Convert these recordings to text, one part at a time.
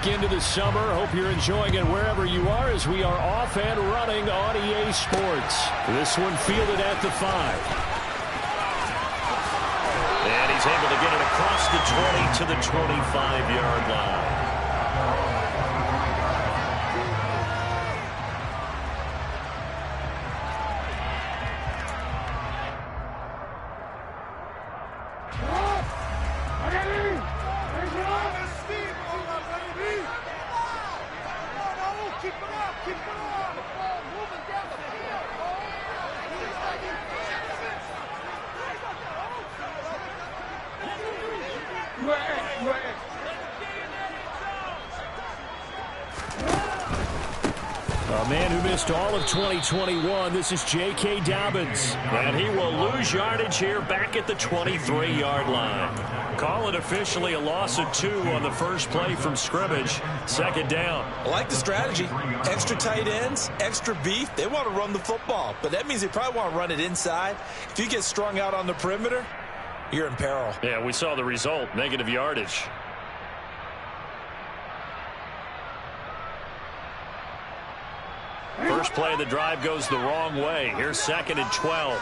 back into the summer. Hope you're enjoying it wherever you are as we are off and running on EA Sports. This one fielded at the 5. And he's able to get it across the 20 to the 25-yard line. A man who missed all of 2021, this is J.K. Dobbins. And he will lose yardage here back at the 23-yard line. Call it officially a loss of 2 on the first play from scrimmage. Second down. I like the strategy. Extra tight ends, extra beef. They want to run the football, but that means they probably want to run it inside. If you get strung out on the perimeter, you're in peril. Yeah, we saw the result, negative yardage. First play of the drive goes the wrong way. Here's 2nd and 12.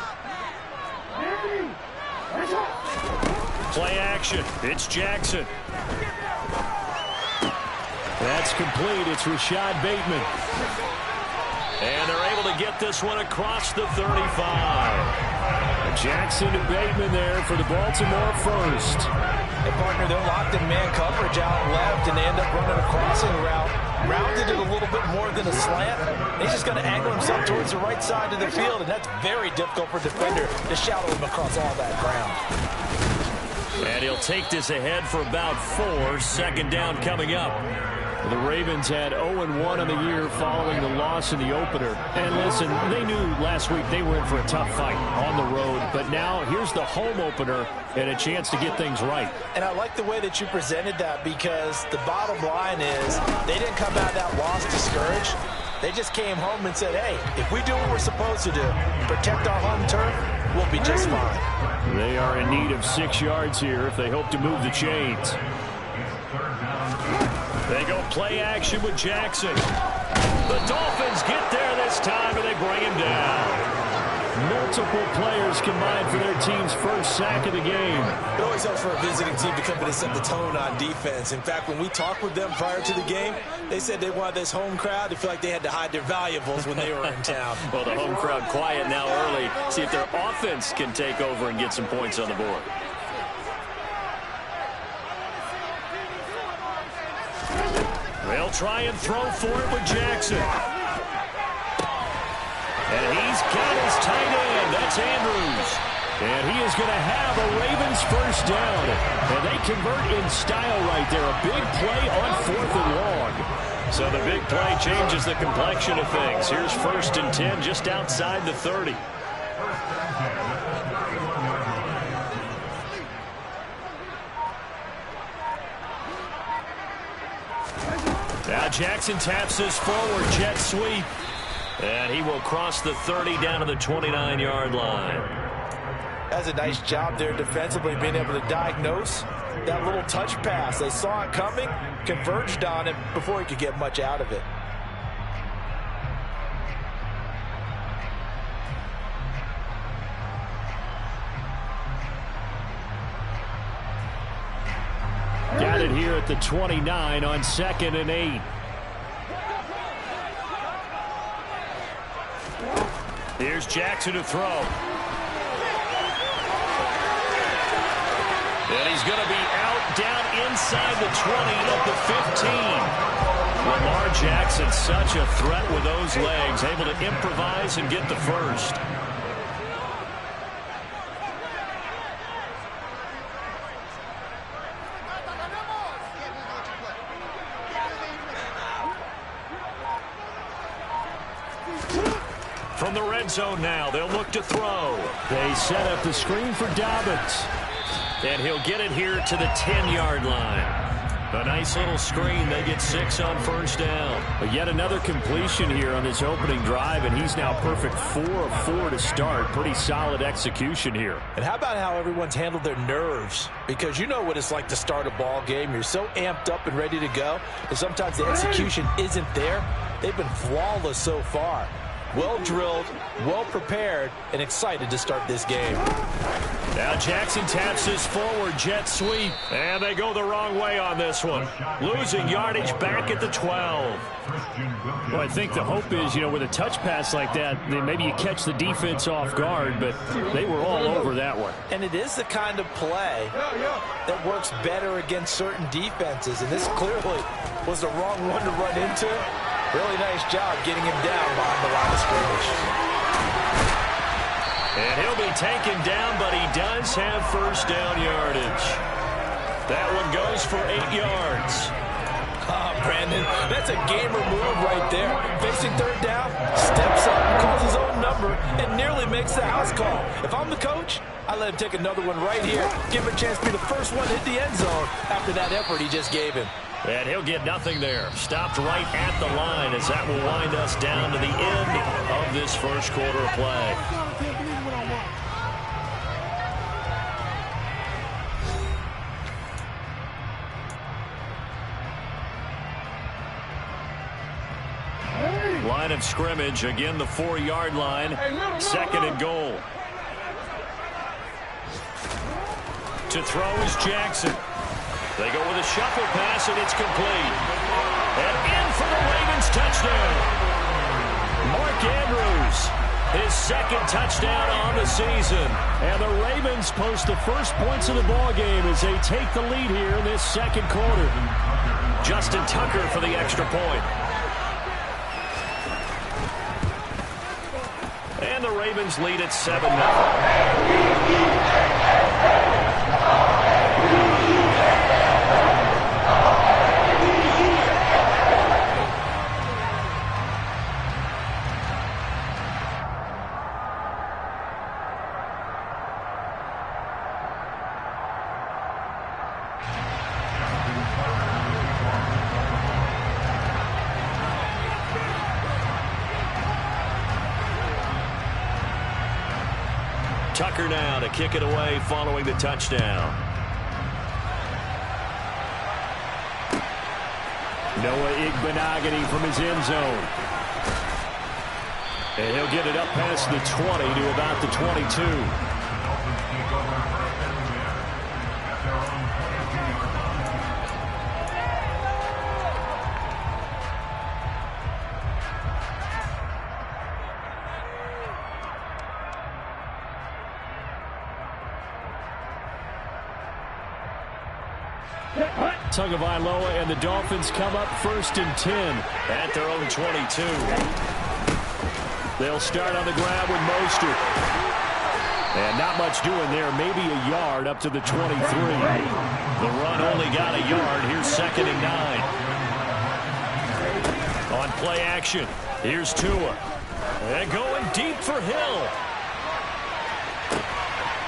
Play action. It's Jackson. That's complete. It's Rashad Bateman. And they're able to get this one across the 35. Jackson to Bateman there for the Baltimore first. Hey, partner, they're locked in man coverage out left, and they end up running a crossing route. Rounded it a little bit more than a slant. He's just going to angle himself towards the right side of the field, and that's very difficult for a defender to shadow him across all that ground. And he'll take this ahead for about 4. Second down coming up. The Ravens had 0-1 on the year following the loss in the opener. And listen, they knew last week they were in for a tough fight on the road. But now here's the home opener and a chance to get things right. And I like the way that you presented that, because the bottom line is they didn't come out of that loss discouraged. They just came home and said, hey, if we do what we're supposed to do, protect our home turf, we'll be just fine. They are in need of 6 yards here if they hope to move the chains. They go play action with Jackson. The Dolphins get there this time, and they bring him down. Multiple players combined for their team's first sack of the game. It always helps for a visiting team to come in and set the tone on defense. In fact, when we talked with them prior to the game, they said they wanted this home crowd to feel like they had to hide their valuables when they were in town. Well, the home crowd quiet now early. See if their offense can take over and get some points on the board. They'll try and throw for it with Jackson. And he's got his tight end. That's Andrews. And he is going to have a Ravens first down. And they convert in style right there. A big play on 4th and long. So the big play changes the complexion of things. Here's 1st and 10 just outside the 30. Now Jackson taps this forward, jet sweep. And he will cross the 30 down to the 29-yard line. That's a nice job there defensively, being able to diagnose that little touch pass. They saw it coming, converged on it before he could get much out of it. Got it here at the 29 on 2nd and 8. Here's Jackson to throw. And he's going to be out down inside the 20 at the 15. Lamar Jackson, such a threat with those legs, able to improvise and get the first. From the red zone now, they'll look to throw. They set up the screen for Dobbins. And he'll get it here to the 10-yard line. A nice little screen. They get 6 on first down. But yet another completion here on this opening drive, and he's now perfect 4 of 4 to start. Pretty solid execution here. And how about how everyone's handled their nerves? Because you know what it's like to start a ball game. You're so amped up and ready to go, and sometimes the execution isn't there. They've been flawless so far. Well drilled, well prepared, and excited to start this game. Now Jackson taps his forward jet sweep, and they go the wrong way on this one. Losing yardage back at the 12. Well, I think the hope is, with a touch pass like that, then maybe you catch the defense off guard, but they were all over that one. And it is the kind of play that works better against certain defenses, and this clearly was the wrong one to run into. Really nice job getting him down behind the line of scrimmage. And he'll be taken down, but he does have first down yardage. That one goes for 8 yards. Brandon, that's a gamer move right there. Facing third down, steps up, calls his own number, and nearly makes the house call. If I'm the coach, I let him take another one right here. Give him a chance to be the first one to hit the end zone after that effort he just gave him. And he'll get nothing there. Stopped right at the line as that will wind us down to the end of this first quarter of play. Line of scrimmage, again the 4-yard line, 2nd and goal. To throw is Jackson. They go with a shuffle pass, and it's complete. And in for the Ravens touchdown. Mark Andrews, his 2nd touchdown on the season. And the Ravens post the first points of the ball game as they take the lead here in this 2nd quarter. Justin Tucker for the extra point. And the Ravens lead at 7-0. Tucker now to kick it away following the touchdown. Noah Igbenogany from his end zone. And he'll get it up past the 20 to about the 22. Tagovailoa and the Dolphins come up 1st and 10 at their own 22. They'll start on the ground with Mostert. And not much doing there, maybe a yard up to the 23. The run only got a yard. Here's 2nd and 9. On play action, here's Tua. And going deep for Hill.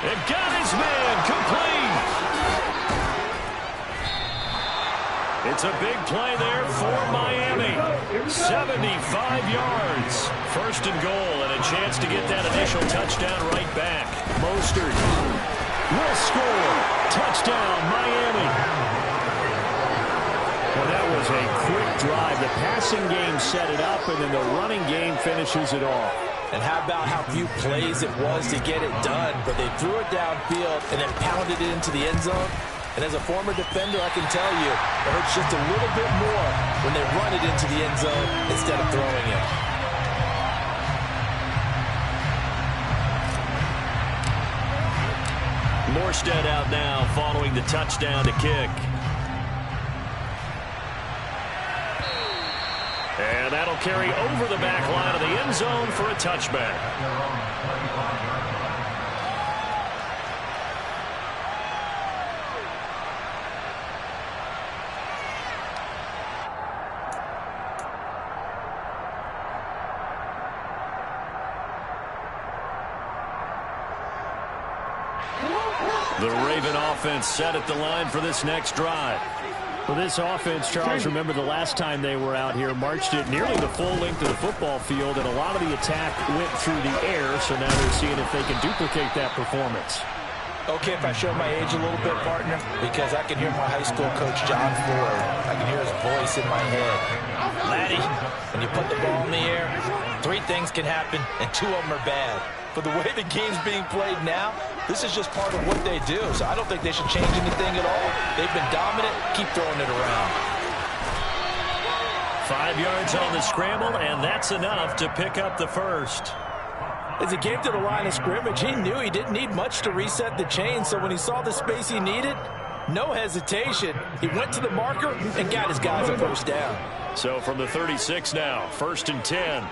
And got his man complete. It's a big play there for Miami. 75 yards. 1st and goal, and a chance to get that initial touchdown right back. Mostert will score. Touchdown, Miami. Well, that was a quick drive. The passing game set it up, and then the running game finishes it off. And how about how few plays it was to get it done, but they threw it downfield and then pounded it into the end zone. And as a former defender, I can tell you, it hurts just a little bit more when they run it into the end zone instead of throwing it. Morstead out now following the touchdown to kick. And that'll carry over the back line of the end zone for a touchback. The Raven offense set at the line for this next drive. Well, this offense, Charles, remember the last time they were out here, marched it nearly the full length of the football field, and a lot of the attack went through the air, so now they're seeing if they can duplicate that performance. Okay, if I show my age a little bit, partner, because I can hear my high school coach, John Ford. I can hear his voice in my head. Laddie, when you put the ball in the air, 3 things can happen, and 2 of them are bad. But the way the game's being played now, this is just part of what they do. So I don't think they should change anything at all. They've been dominant. Keep throwing it around. 5 yards on the scramble, and that's enough to pick up the first. As he came to the line of scrimmage, he knew he didn't need much to reset the chain. So when he saw the space he needed, no hesitation. He went to the marker and got his guys a first down. So from the 36 now, 1st and 10.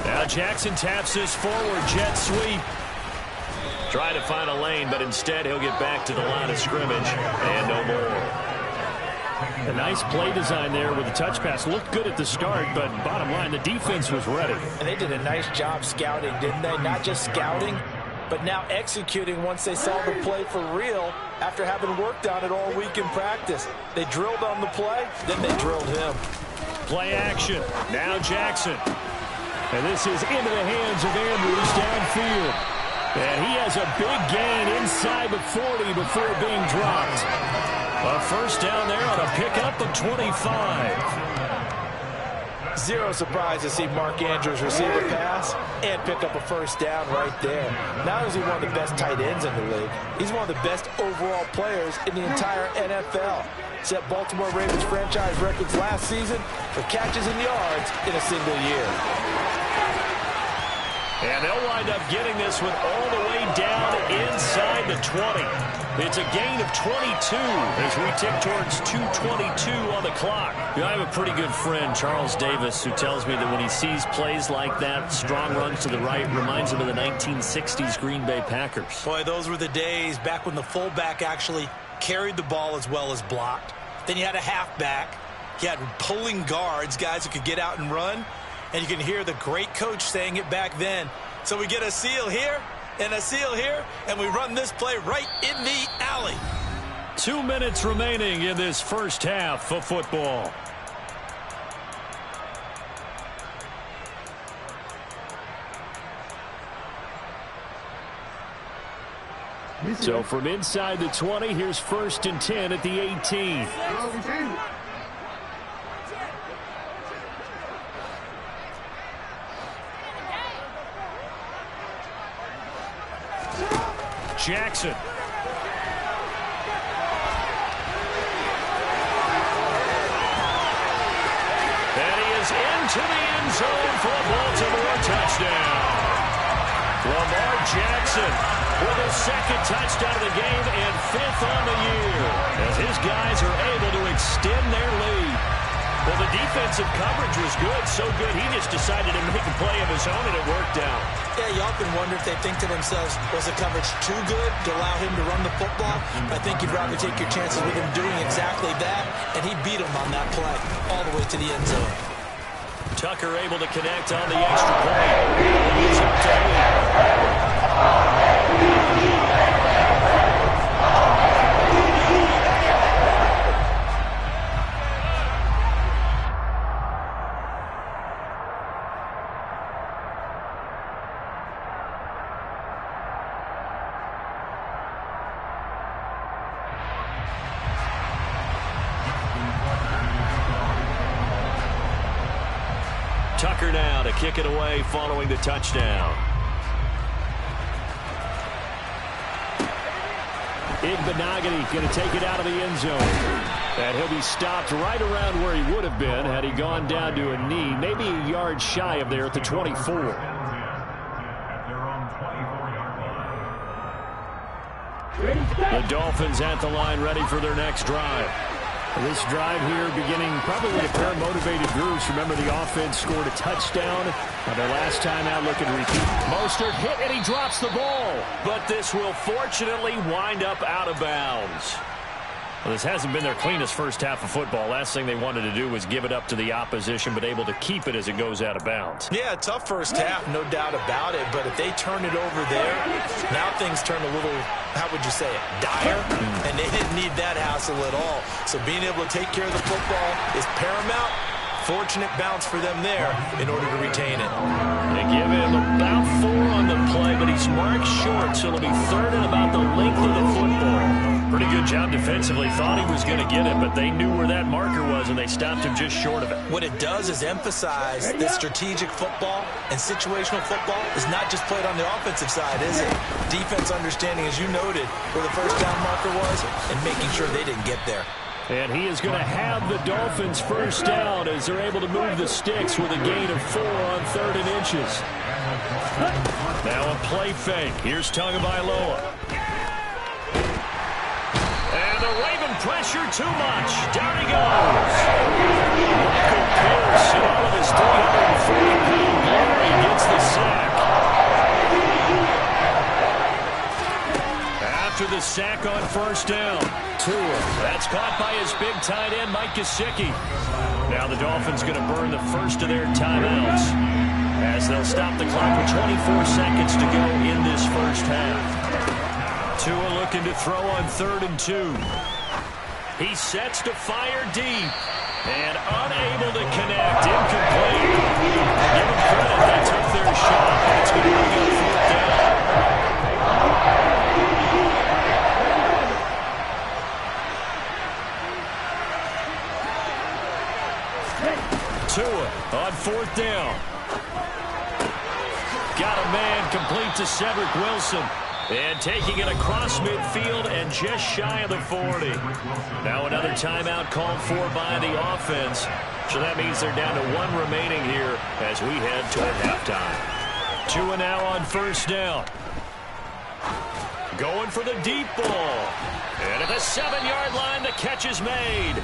Now Jackson taps this forward jet sweep. Try to find a lane, but instead he'll get back to the line of scrimmage and no more. A nice play design there with the touch pass. Looked good at the start, but bottom line, the defense was ready. And they did a nice job scouting, didn't they? Not just scouting, but now executing once they saw the play for real after having worked on it all week in practice. They drilled on the play, then they drilled him. Play action. Now Jackson. And this is into the hands of Andrews downfield. And he has a big gain inside the 40 before being dropped. A first down there on a pickup of 25. Zero surprise to see Mark Andrews receive a pass and pick up a first down right there. Not only is he one of the best tight ends in the league, he's one of the best overall players in the entire NFL. Set Baltimore Ravens franchise records last season for catches and yards in a single year. And they'll wind up getting this one all the way down inside the 20. It's a gain of 22 as we tick towards 2:22 on the clock. You know, I have a pretty good friend, Charles Davis, who tells me that when he sees plays like that, strong runs to the right, reminds him of the 1960s Green Bay Packers. Boy, those were the days back when the fullback actually carried the ball as well as blocked. Then you had a halfback. You had pulling guards, guys who could get out and run. And you can hear the great coach saying it back then. So we get a seal here and a seal here, and we run this play right in the alley. 2 minutes remaining in this first half of football. So from inside the 20, here's 1st and 10 at the 18. Jackson. And he is into the end zone for a Baltimore touchdown. Lamar Jackson with his 2nd touchdown of the game and 5th on the year as his guys are able to extend their lead. Well, the defensive coverage was good, so good he just decided to make a play of his own, and it worked out. Yeah, you often wonder if they think to themselves, was the coverage too good to allow him to run the football? I think you'd rather take your chances with him doing exactly that, and he beat him on that play all the way to the end zone. Tucker able to connect on the extra point. Tucker now to kick it away following the touchdown. Igbenogany going to take it out of the end zone. And he'll be stopped right around where he would have been had he gone down to a knee, maybe a yard shy of there at the 24. The Dolphins at the line ready for their next drive. This drive here beginning probably with a pair of motivated groups. Remember, the offense scored a touchdown on their last time out. Looking to repeat. Mostert hit, and he drops the ball. But this will fortunately wind up out of bounds. Well, this hasn't been their cleanest first half of football. Last thing they wanted to do was give it up to the opposition, but able to keep it as it goes out of bounds. Yeah, tough first half, no doubt about it. But if they turn it over there, now things turn a little how would you say it, dire, and they didn't need that hassle at all. So being able to take care of the football is paramount. Fortunate bounce for them there in order to retain it. They give him about 4 on the play, but he's marked short, so it'll be third and about the length of the football. Pretty good job defensively. Thought he was going to get it, but they knew where that marker was, and they stopped him just short of it. What it does is emphasize that strategic football and situational football is not just played on the offensive side, is it? Defense understanding, as you noted, where the first down marker was and making sure they didn't get there. And he is going to have the Dolphins first down as they're able to move the sticks with a gain of 4 on 3rd and inches. Now a play fake. Here's Tagovailoa. And the Raven pressure too much. Down he goes. Michael Pierce, in all of his 340-pound glory, gets the sack. After the sack on first down. That's caught by his big tight end, Mike Gesicki. Now the Dolphins going to burn the first of their timeouts as they'll stop the clock with 24 seconds to go in this first half. Tua looking to throw on 3rd and 2. He sets to fire deep and unable to connect. Incomplete. Give them credit. They took their shot. It's going to bring up 4th down. Tua on 4th down. Got a man complete to Cedric Wilson. And taking it across midfield and just shy of the 40. Now another timeout called for by the offense. So that means they're down to 1 remaining here as we head toward halftime. Tua now on first down. Going for the deep ball. And at the 7-yard line, the catch is made.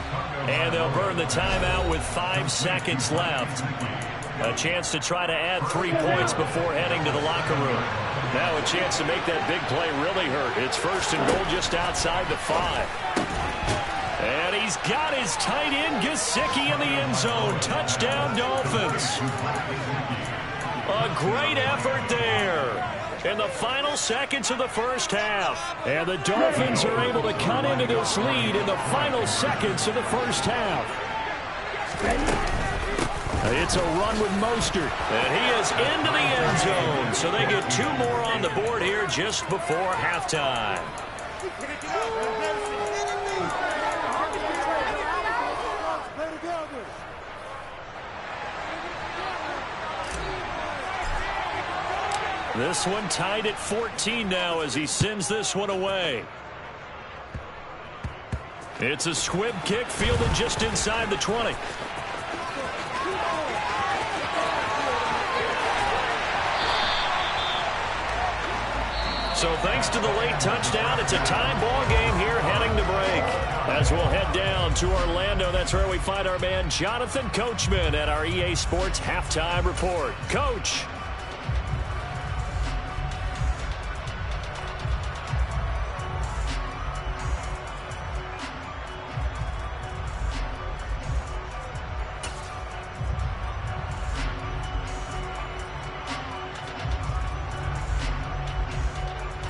And they'll burn the timeout with 5 seconds left. A chance to try to add 3 points before heading to the locker room. Now a chance to make that big play really hurt. It's 1st and goal just outside the 5. And he's got his tight end, Gesicki, in the end zone. Touchdown, Dolphins. A great effort there in the final seconds of the first half. And the Dolphins are able to cut into this lead in the final seconds of the first half. It's a run with Mostert. And he is into the end zone. So they get 2 more on the board here just before halftime. This one tied at 14 now as he sends this one away. It's a squib kick fielded just inside the 20. So thanks to the late touchdown, it's a tie ball game here heading to break. As we'll head down to Orlando, that's where we find our man Jonathan Coachman at our EA Sports Halftime Report. Coach.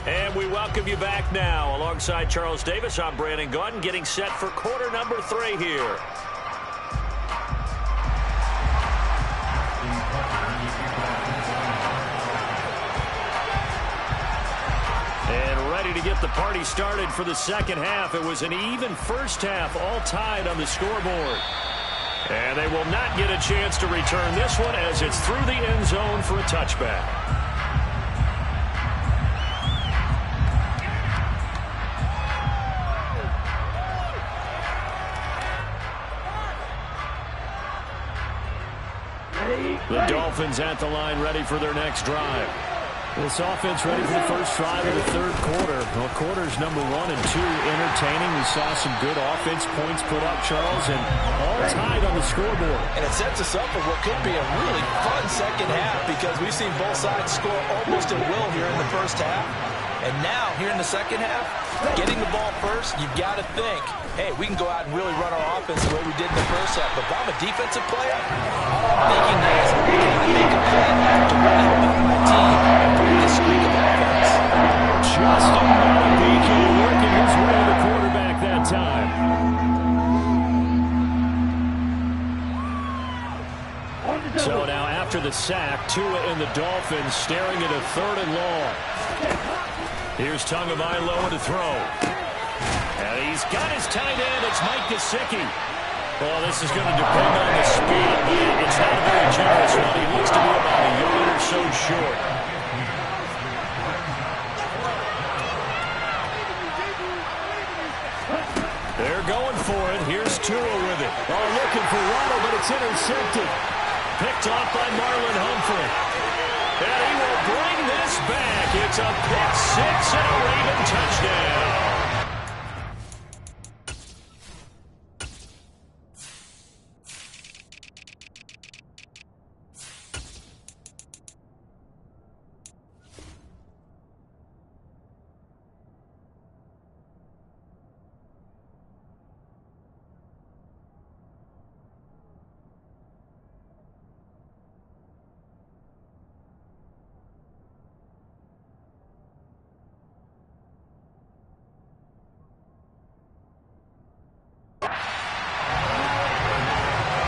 And we welcome you back now. Alongside Charles Davis, I'm Brandon Gaudin, getting set for quarter number 3 here. And ready to get the party started for the second half. It was an even first half, all tied on the scoreboard. And they will not get a chance to return this one as it's through the end zone for a touchback. The Dolphins at the line ready for their next drive. This offense ready for the first drive of the third quarter. Well, quarters number 1 and 2 entertaining. We saw some good offense points put up, Charles, and all tied on the scoreboard. And it sets us up for what could be a really fun second half because we've seen both sides score almost at will here in the first half. And now, here in the second half, getting the ball first, you've got to think, hey, we can go out and really run our offense the way we did in the first half. But if I'm a defensive player, all I'm thinking is, we got to make a play to really help my team and bring this streak of offense. Just another PK working his way to the quarterback that time. So now after the sack, Tua and the Dolphins staring at a 3rd and long. Here's Tagovailoa to throw. And he's got his tight end. It's Mike Gesicki. Well, this is going to depend on the speed, but it's not a very generous one. He looks to be about a yard or so short. They're going for it. Here's Tua with it. Oh, looking for Waddle, but it's intercepted. Picked off by Marlon Humphrey. And he will bring this back. It's a pick six and a Raven touchdown.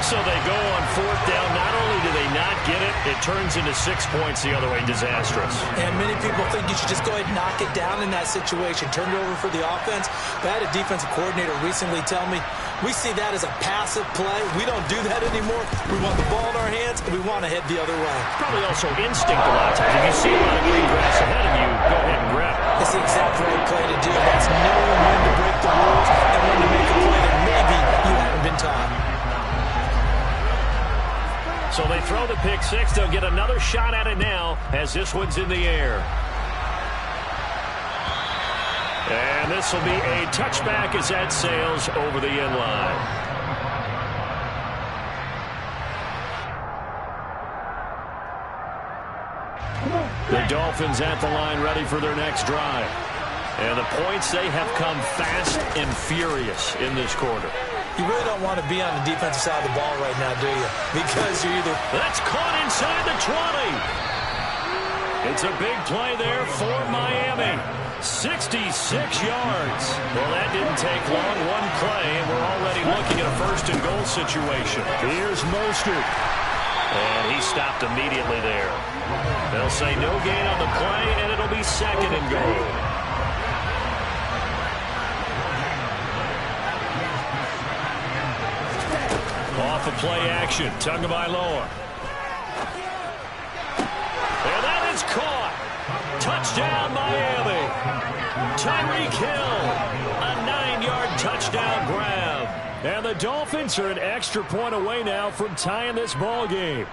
So they go on 4th down. Not only do they not get it, it turns into 6 points the other way. Disastrous. And many people think you should just go ahead and knock it down in that situation. Turn it over for the offense. But I had a defensive coordinator recently tell me, we see that as a passive play. We don't do that anymore. We want the ball in our hands, and we want to head the other way. Probably also instinct a lot of times. If you see a lot of green grass ahead of you, go ahead and grab it. That's the exact right play to do. That's knowing when to break the rules and when to make a play that maybe you haven't been taught. So they throw the pick six. They'll get another shot at it now as this one's in the air. And this will be a touchback as that sails over the end line. The Dolphins at the line ready for their next drive. And the points, they have come fast and furious in this quarter. You really don't want to be on the defensive side of the ball right now, do you? Because you're either... That's caught inside the 20. It's a big play there for Miami. 66 yards. Well, that didn't take long. One play, and we're already looking at a 1st and goal situation. Here's Mostert. And he stopped immediately there. They'll say no gain on the play, and it'll be 2nd and goal. Off of play action, Tagovailoa. And that is caught. Touchdown, Miami. Tyreek Hill, a 9-yard touchdown grab. And the Dolphins are an extra point away now from tying this ball game.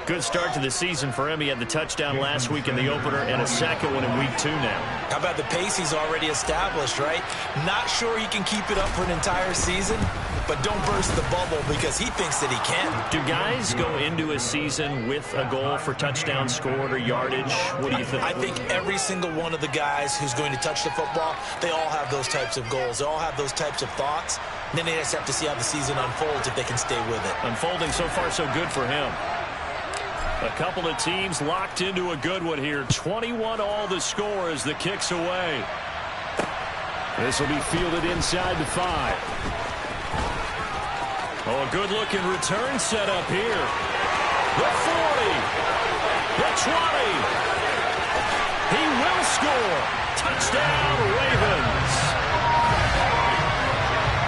Good start to the season for him. He had the touchdown last week in the opener and a second one in week 2 now. How about the pace he's already established, right? Not sure he can keep it up for an entire season, but don't burst the bubble because he thinks that he can. Do guys go into a season with a goal for touchdown scored or yardage? What do you think? I think every single one of the guys who's going to touch the football, they all have those types of goals. They all have those types of thoughts. And then they just have to see how the season unfolds if they can stay with it. Unfolding so far so good for him. A couple of teams locked into a good one here. 21 all the score as the kick's away. This will be fielded inside the 5. Oh, a good-looking return set up here. The 40. The 20. He will score. Touchdown, Ravens.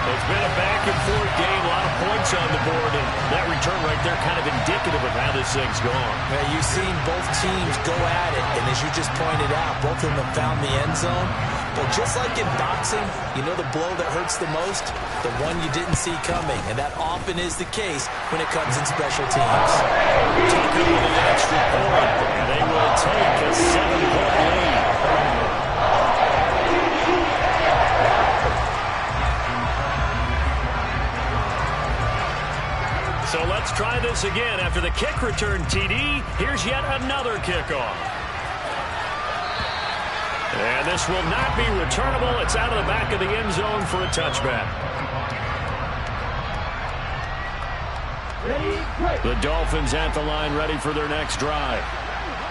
It's been a back-and-forth game, a lot of points on the board, and that return right there kind of indicative of how this thing's gone. Yeah, you've seen both teams go at it, and as you just pointed out, both of them have found the end zone. But just like in boxing, you know the blow that hurts the most? The one you didn't see coming, and that often is the case when it comes in special teams. Tucker with an extra point, and they will take a 7-point lead. So let's try this again. After the kick return TD, here's yet another kickoff. And this will not be returnable. It's out of the back of the end zone for a touchback. The Dolphins at the line ready for their next drive.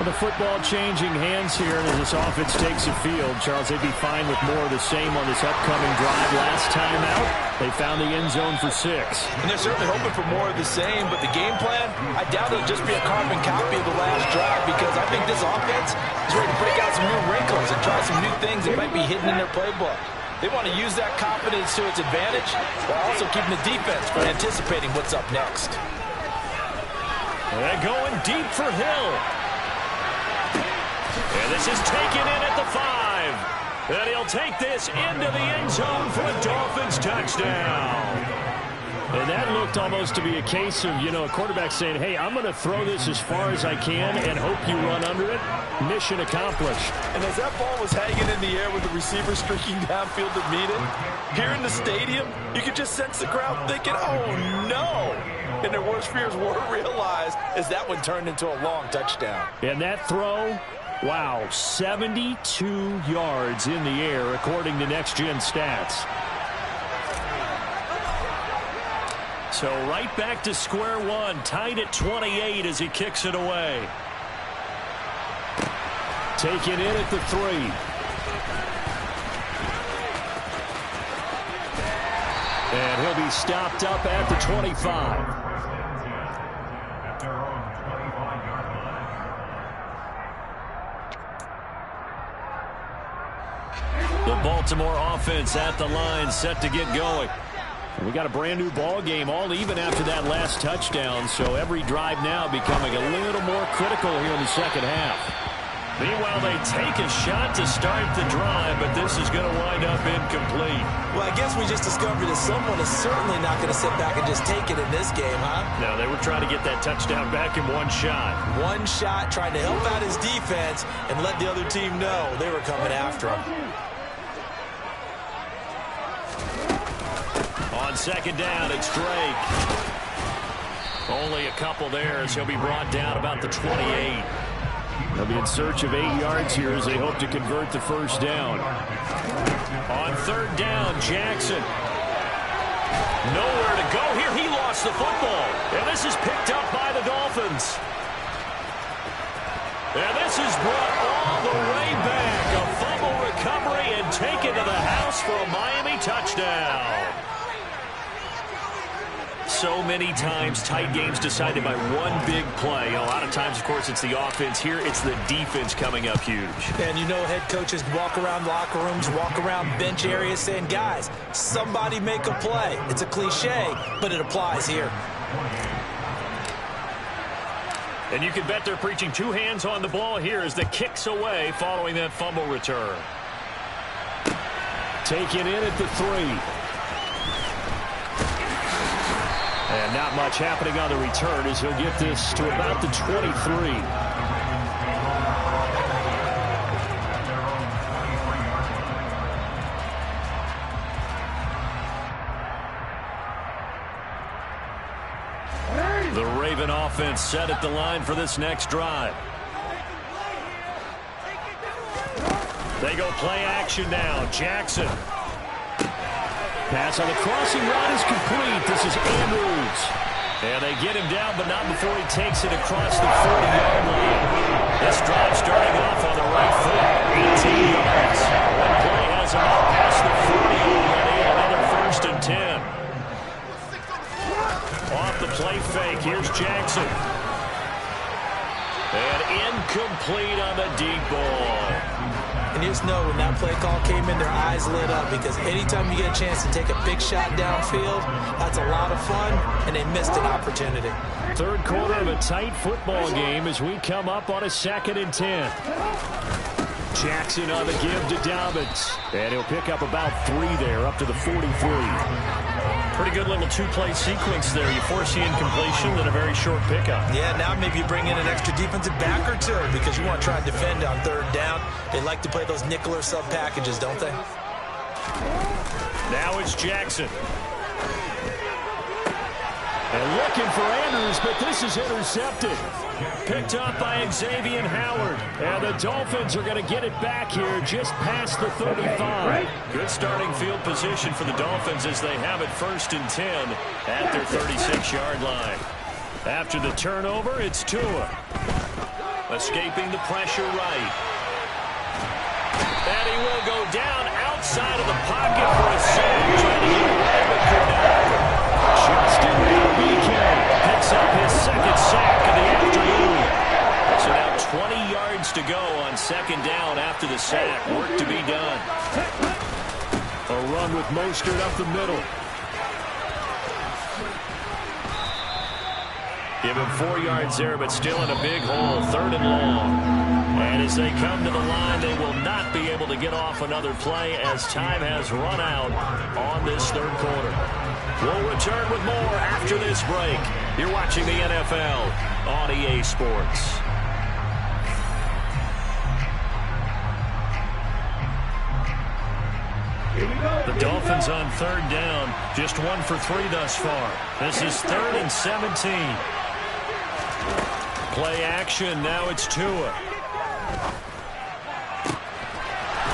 Well, the football changing hands here as this offense takes the field. Charles, they'd be fine with more of the same on this upcoming drive. Last time out, they found the end zone for 6. And they're certainly hoping for more of the same, but the game plan, I doubt it'll just be a carbon copy of the last drive, because I think this offense is ready to break out some new wrinkles and try some new things that might be hidden in their playbook. They want to use that confidence to its advantage while also keeping the defense from anticipating what's up next. They're going deep for Hill. And this is taken in at the 5. And he'll take this into the end zone for a Dolphins touchdown. And that looked almost to be a case of, a quarterback saying, hey, I'm going to throw this as far as I can and hope you run under it. Mission accomplished. And as that ball was hanging in the air with the receiver streaking downfield to meet it, here in the stadium, you could just sense the crowd thinking, oh, no. And their worst fears were realized as that one turned into a long touchdown. And that throw, wow, 72 yards in the air, according to Next Gen Stats. So right back to square one, tied at 28 as he kicks it away. Taken in at the 3. And he'll be stopped up at the 25. The Baltimore offense at the line, set to get going. We got a brand new ball game, all even after that last touchdown, so every drive now becoming a little more critical here in the second half. Meanwhile, they take a shot to start the drive, but this is going to wind up incomplete. Well, I guess we just discovered that someone is certainly not going to sit back and just take it in this game, huh? No, they were trying to get that touchdown back in one shot. One shot, trying to help out his defense and let the other team know they were coming after him. On second down, it's Drake. Only a couple there as he'll be brought down about the 28. They'll be in search of 8 yards here as they hope to convert the first down. On third down, Jackson. Nowhere to go here. He lost the football. And this is picked up by the Dolphins. And this is brought all the way back. A fumble recovery and taken to the house for a Miami touchdown. So many times, tight games decided by one big play. A lot of times, of course, it's the offense. Here, it's the defense coming up huge. And head coaches walk around locker rooms, walk around bench areas saying, guys, somebody make a play. It's a cliche, but it applies here. And you can bet they're preaching 2 hands on the ball here as the kick's away following that fumble return. Taken in at the 3. And not much happening on the return as he'll get this to about the 23. The Raven offense set at the line for this next drive. They go play action now. Jackson. Pass on the crossing route is complete. This is Andrews. And they get him down, but not before he takes it across the 40-yard line. This drive starting off on the right foot. 18 yards. One play has him up past the 40 already. Another 1st and 10. Off the play fake. Here's Jackson. And incomplete on the deep ball. And you just know when that play call came in, their eyes lit up, because anytime you get a chance to take a big shot downfield, that's a lot of fun, and they missed an opportunity. Third quarter of a tight football game as we come up on a 2nd and 10. Jackson on the give to Dobbins. And he'll pick up about 3 there, up to the 43. Pretty good little 2-play sequence there. You force the incompletion, then a very short pickup. Yeah, now maybe you bring in an extra defensive back or 2 because you want to try and defend on third down. They like to play those nickel or sub packages, don't they? Now it's Jackson. And looking for Andrews, but this is intercepted. Picked up by Xavier Howard. And the Dolphins are going to get it back here just past the 35. Good starting field position for the Dolphins as they have it 1st and 10 at their 36-yard line. After the turnover, it's Tua. Escaping the pressure right. And he will go down outside of the pocket for a sack. Trying to get away, but could not. Justin BK picks up his second sack of the afternoon. So now 20 yards to go on second down after the sack. Work to be done. A run with Mostert up the middle. Give him 4 yards there, but still in a big hole. 3rd and long. And as they come to the line, they will not be able to get off another play as time has run out on this 3rd quarter. We'll return with more after this break. You're watching the NFL on EA Sports. The Dolphins on 3rd down. Just 1 for 3 thus far. This is 3rd and 17. Play action. Now it's Tua.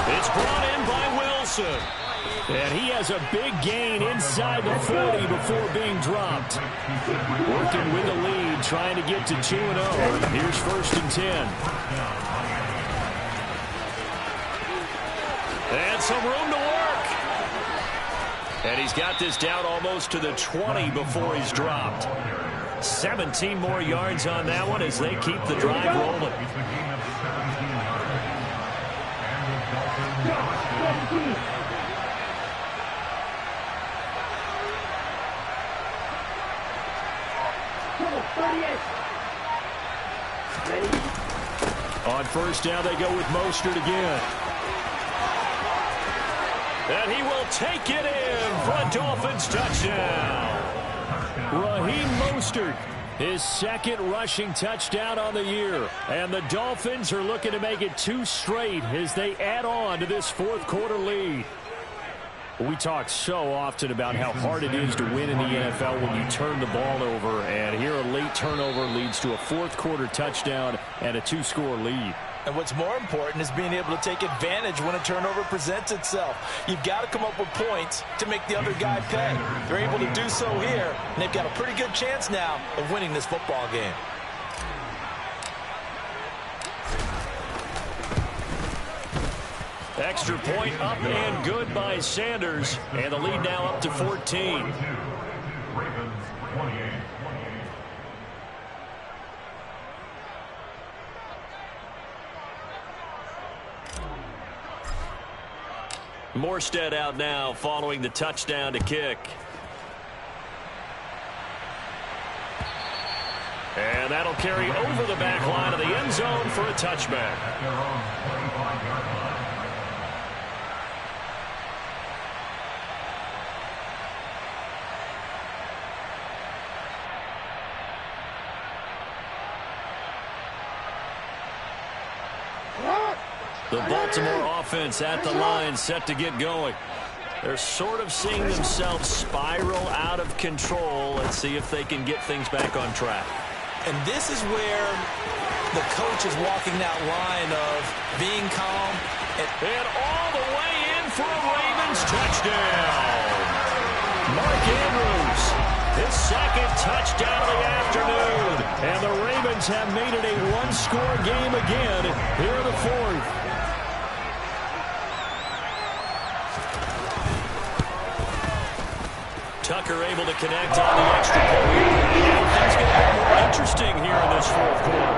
It's brought in by Wilson. And he has a big gain inside the 40 before being dropped. Working with the lead, trying to get to 2-0. Here's 1st and 10. And some room to work. And he's got this down almost to the 20 before he's dropped. 17 more yards on that one as they keep the drive rolling. On 1st down, they go with Mostert again. And he will take it in for a Dolphins touchdown. Raheem Mostert, his 2nd rushing touchdown on the year. And the Dolphins are looking to make it 2 straight as they add on to this 4th quarter lead. We talk so often about how hard it is to win in the NFL when you turn the ball over. And here a late turnover leads to a 4th quarter touchdown and a 2-score lead. And what's more important is being able to take advantage when a turnover presents itself. You've got to come up with points to make the other guy pay. They're able to do so here, and they've got a pretty good chance now of winning this football game. Extra point up and good by Sanders. And the lead now up to 14. Morstead out now following the touchdown to kick. And that'll carry over the back line of the end zone for a touchback. The Baltimore offense at the line, set to get going. They're sort of seeing themselves spiral out of control. Let's see if they can get things back on track. And this is where the coach is walking that line of being calm. And all the way in for a Ravens touchdown. Mark Andrews, his 2nd touchdown of the afternoon. And the Ravens have made it a 1-score game again here in the 4th. Tucker able to connect on the extra point. And things get a bit more interesting here in this 4th quarter.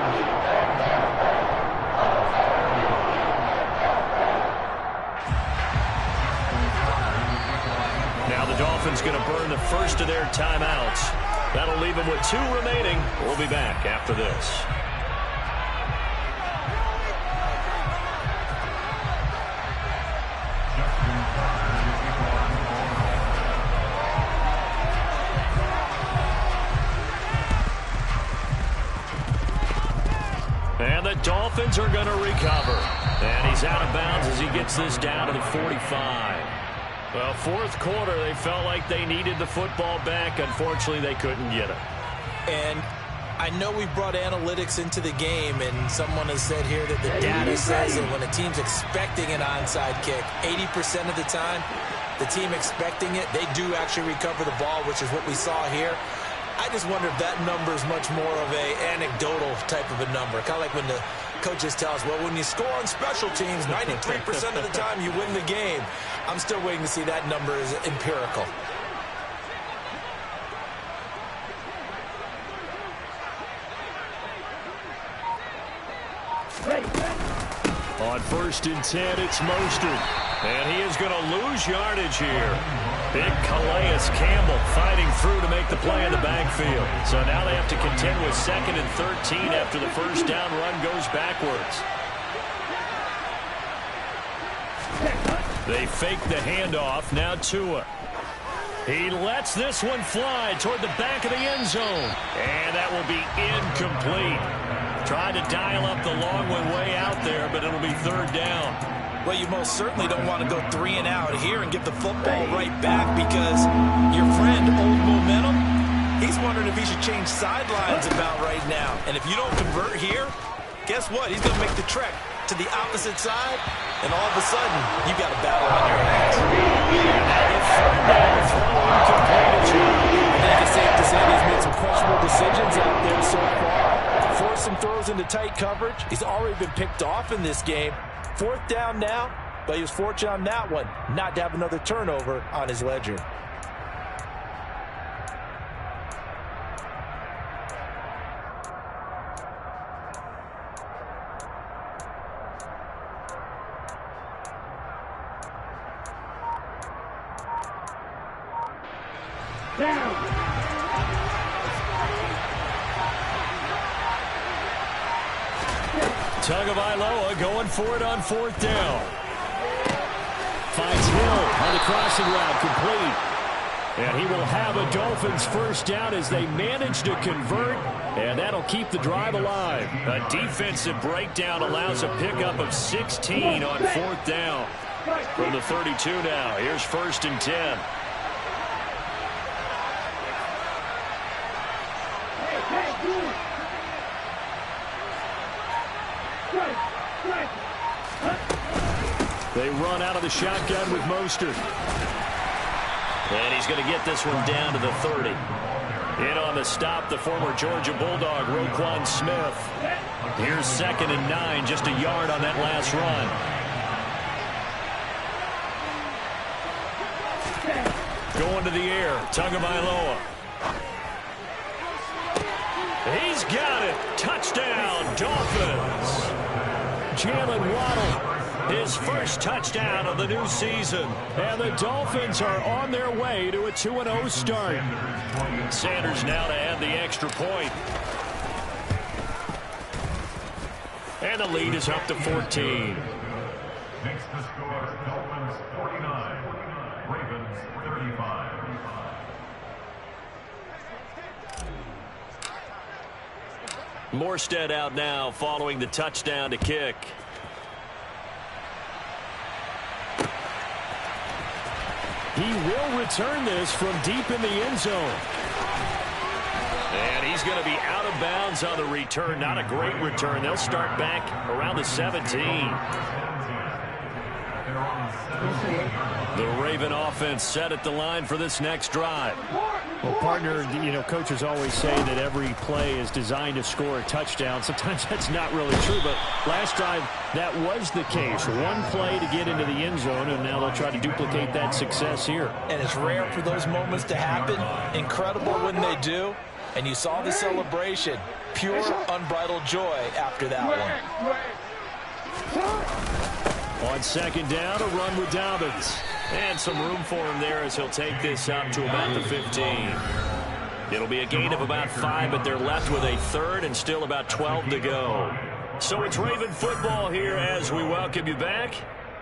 Now the Dolphins going to burn the first of their timeouts. That'll leave them with 2 remaining. We'll be back after this. And the Dolphins are going to recover. And he's out of bounds as he gets this down to the 45. Well, 4th quarter, they felt like they needed the football back. Unfortunately, they couldn't get it. And I know we brought analytics into the game, and someone has said here that the data says that when a team's expecting an onside kick, 80% of the time, the team expecting it, they do actually recover the ball, which is what we saw here. I just wonder if that number is much more of a anecdotal type of a number. Kind of like when the coaches tell us, well, when you score on special teams, 93% of the time you win the game. I'm still waiting to see that number is empirical. On 1st and 10, it's Mostert. And he is going to lose yardage here. Big Calais Campbell fighting through to make the play in the backfield. So now they have to contend with 2nd and 13 after the first down run goes backwards. They fake the handoff. Now Tua. He lets this one fly toward the back of the end zone. And that will be incomplete. Tried to dial up the long one way out there, but it'll be 3rd down. Well, you most certainly don't want to go 3 and out here and get the football right back because your friend, Old Momentum, he's wondering if he should change sidelines about right now. And if you don't convert here, guess what? He's going to make the trek to the opposite side, and all of a sudden, you've got a battle on your hands. I think it's safe to say he's made some questionable decisions out there so far. Forced some throws into tight coverage. He's already been picked off in this game. 4th down now, but he was fortunate on that one not to have another turnover on his ledger. Tagovailoa going for it on 4th down. Finds Hill on the crossing route, complete. And he will have a Dolphins 1st down as they manage to convert, and that'll keep the drive alive. A defensive breakdown allows a pickup of 16 on 4th down. From the 32 now, here's 1st and 10. They run out of the shotgun with Mostert. And he's going to get this one down to the 30. In on the stop, the former Georgia Bulldog, Roquan Smith. Here's 2nd and 9, just a yard on that last run. Going to the air, Tagovailoa. He's got it. Touchdown, Dolphins. Jalen Waddle. His first touchdown of the new season. And the Dolphins are on their way to a 2-0 start. Sanders now to add the extra point. And the lead is up to 14. Makes the score Dolphins 49, Ravens 35. Morstead out now following the touchdown to kick. He will return this from deep in the end zone. And he's going to be out of bounds on the return. Not a great return. They'll start back around the 17. The Raven offense set at the line for this next drive. Well, partner, coaches always say that every play is designed to score a touchdown. Sometimes that's not really true, but last drive, that was the case. One play to get into the end zone, and now they'll try to duplicate that success here. And it's rare for those moments to happen. Incredible when they do. And you saw the celebration. Pure, unbridled joy after that one. On 2nd down, a run with Dobbins. And some room for him there as he'll take this up to about the 15. It'll be a gain of about 5, but they're left with a 3rd and still about 12 to go. So it's Raven football here as we welcome you back.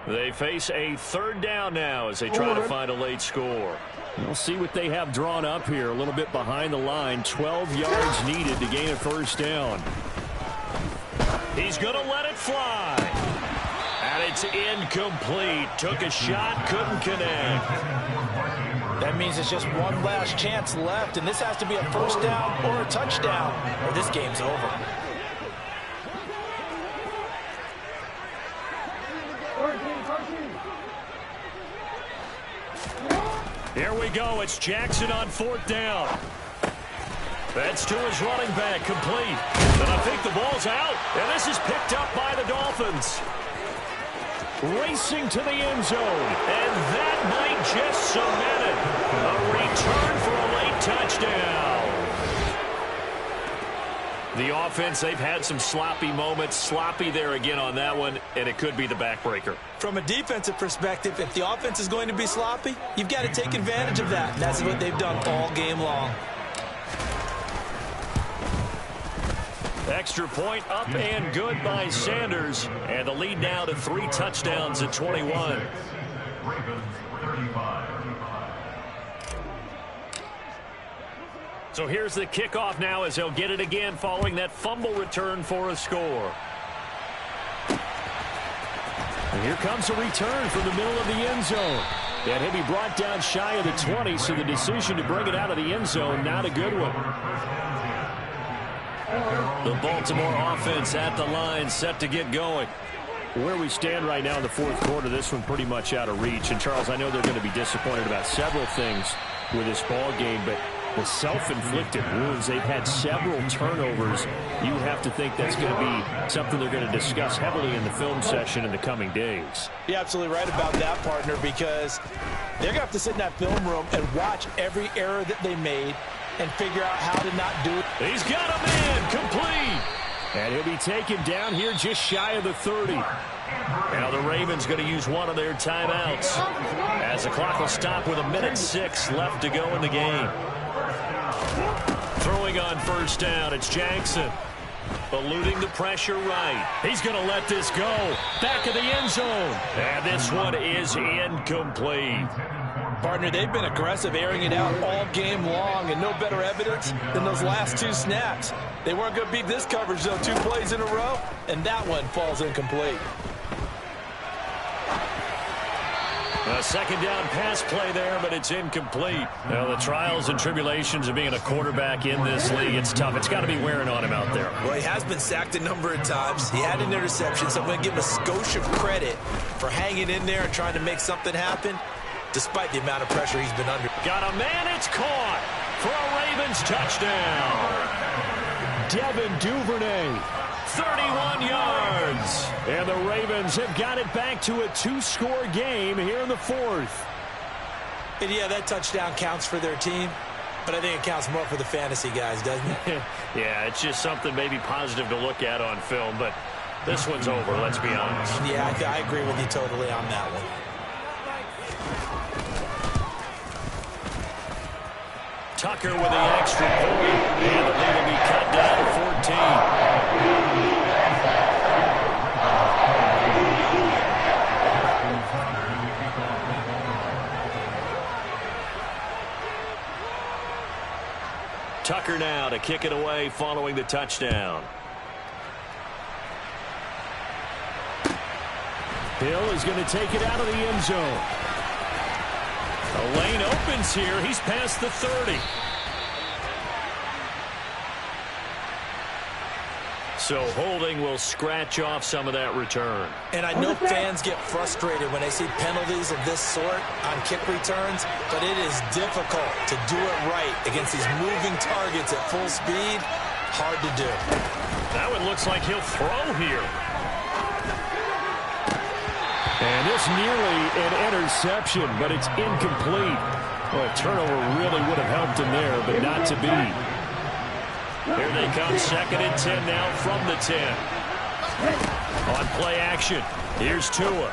They face a 3rd down now as they try to find a late score. We'll see what they have drawn up here. A little bit behind the line. 12 yards needed to gain a 1st down. He's going to let it fly. And it's incomplete. Took a shot, couldn't connect. That means it's just one last chance left, and this has to be a 1st down or a touchdown, or this game's over. Here we go. It's Jackson on 4th down. That's to his running back, complete. And I think the ball's out. And this is picked up by the Dolphins. Racing to the end zone. And that might just cement it. A return for a late touchdown. The offense, they've had some sloppy moments. Sloppy there again on that one, and it could be the backbreaker. From a defensive perspective, if the offense is going to be sloppy, you've got to take advantage of that. And that's what they've done all game long. Extra point up and good by Sanders. And the lead now to 3 touchdowns at 21. Ravens 35. So here's the kickoff now as he'll get it again following that fumble return for a score. And here comes a return from the middle of the end zone. And he'll be brought down shy of the 20, so the decision to bring it out of the end zone, not a good one. The Baltimore offense at the line, set to get going. Where we stand right now in the fourth quarter, this one pretty much out of reach. And, Charles, I know they're going to be disappointed about several things with this ball game, but the self-inflicted wounds, they've had several turnovers. You have to think that's going to be something they're going to discuss heavily in the film session in the coming days. You're absolutely right about that, partner, because they're going to have to sit in that film room and watch every error that they made and figure out how to not do it. He's got a man, complete. And he'll be taken down here just shy of the 30. Now the Ravens going to use one of their timeouts as the clock will stop with 1:06 left to go in the game. Throwing on first down, it's Jackson. Eluding the pressure right. He's going to let this go. Back of the end zone. And this one is incomplete. Partner, they've been aggressive, airing it out all game long, and no better evidence than those last 2 snaps. They weren't going to beat this coverage, though, 2 plays in a row, and that one falls incomplete. A second down pass play there, but it's incomplete. Well, the trials and tribulations of being a quarterback in this league, it's tough. It's got to be wearing on him out there. Well, he has been sacked a number of times. He had an interception, so I'm going to give him a skosh of credit for hanging in there and trying to make something happen, despite the amount of pressure he's been under. Got a man, it's caught for a Ravens touchdown. Devin Duvernay, 31 yards. and the Ravens have got it back to a 2-score game here in the fourth. And yeah, that touchdown counts for their team, but I think it counts more for the fantasy guys, doesn't it? Yeah, it's just something maybe positive to look at on film, but this one's over, let's be honest. Yeah, I agree with you totally on that one. Tucker with the extra point, and the lead will be cut down to 14. Tucker now to kick it away following the touchdown. Hill is going to take it out of the end zone. The lane opens here. He's past the 30. So holding will scratch off some of that return. And I know fans get frustrated when they see penalties of this sort on kick returns, but it is difficult to do it right against these moving targets at full speed. Hard to do. That one looks like he'll throw here. And this nearly an interception, but it's incomplete. Well, a turnover really would have helped him there, but not to be. Here they come, 2nd and 10 now from the 10. On play action, here's Tua.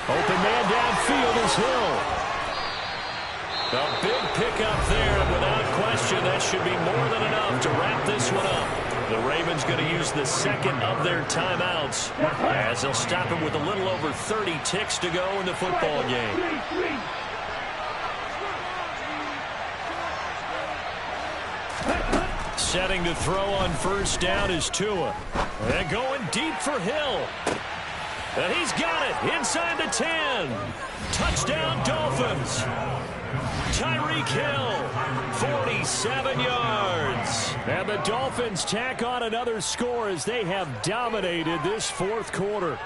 Open man downfield is Hill. A big pickup there, and without question, that should be more than enough to wrap this one up. The Ravens going to use the second of their timeouts as they'll stop him with a little over 30 ticks to go in the football game. Setting to throw on first down is Tua. And going deep for Hill. And he's got it inside the 10. Touchdown Dolphins. Tyreek Hill, 47 yards. And the Dolphins tack on another score as they have dominated this fourth quarter.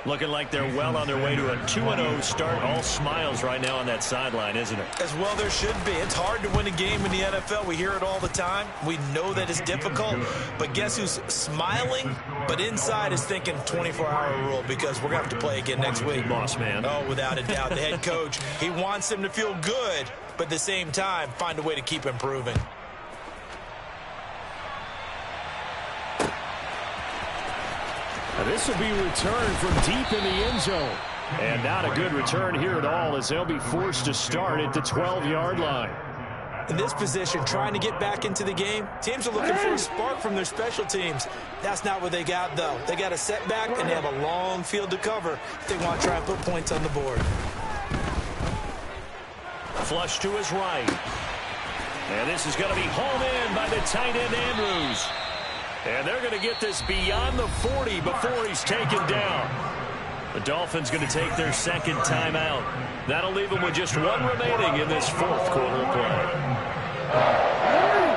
Looking like they're well on their way to a 2-0 start. All smiles right now on that sideline, isn't it? As well there should be. It's hard to win a game in the NFL. We hear it all the time. We know that it's difficult. But guess who's smiling, but inside is thinking 24-hour rule, because we're going to have to play again next week. Boss man. Oh, without a doubt. The head coach, he wants them to feel good, but at the same time, find a way to keep improving. This will be returned from deep in the end zone. And not a good return here at all, as they'll be forced to start at the 12-yard line. In this position, trying to get back into the game, teams are looking for a spark from their special teams. That's not what they got, though. They got a setback, and they have a long field to cover if they want to try and put points on the board. Flush to his right. And this is going to be home in by the tight end, Andrews. And they're going to get this beyond the 40 before he's taken down. The Dolphins going to take their second timeout. That'll leave them with just one remaining in this fourth quarter of play.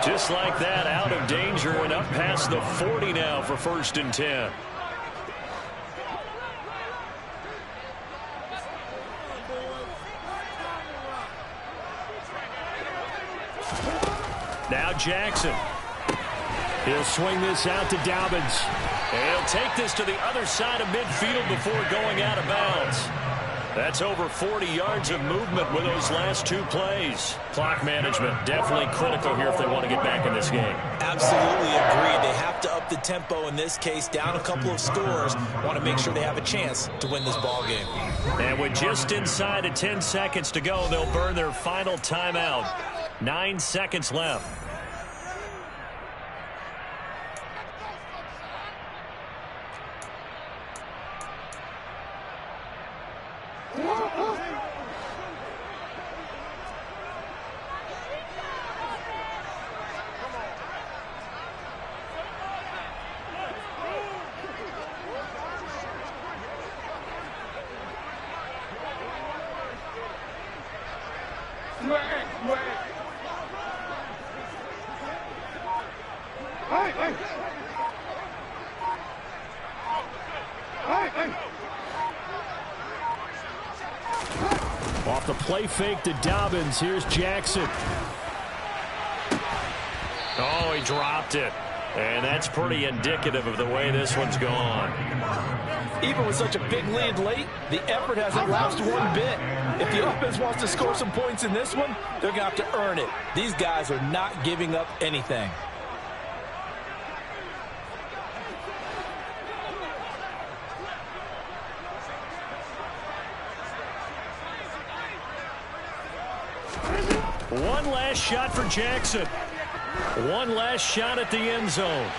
Just like that, out of danger and up past the 40 now for 1st and 10. Now Jackson. He'll swing this out to Dobbins. And he'll take this to the other side of midfield before going out of bounds. That's over 40 yards of movement with those last two plays. Clock management definitely critical here if they want to get back in this game. Absolutely agreed. They have to up the tempo in this case, down a couple of scores. Want to make sure they have a chance to win this ball game. And with just inside of 10 seconds to go, they'll burn their final timeout. 9 seconds left. Off the play fake to Dobbins. Here's Jackson. Oh, he dropped it. And that's pretty indicative of the way this one's gone. Even with such a big lead late, the effort hasn't lapsed one bit. If the offense wants to score some points in this one, they're going to have to earn it. These guys are not giving up anything. One last shot for Jackson. One last shot at the end zone.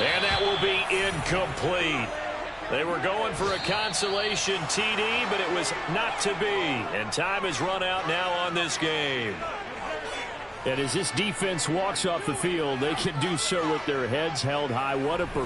And that will be incomplete. They were going for a consolation TD, but it was not to be. And time has run out now on this game. And as this defense walks off the field, they can do so with their heads held high. What a performance.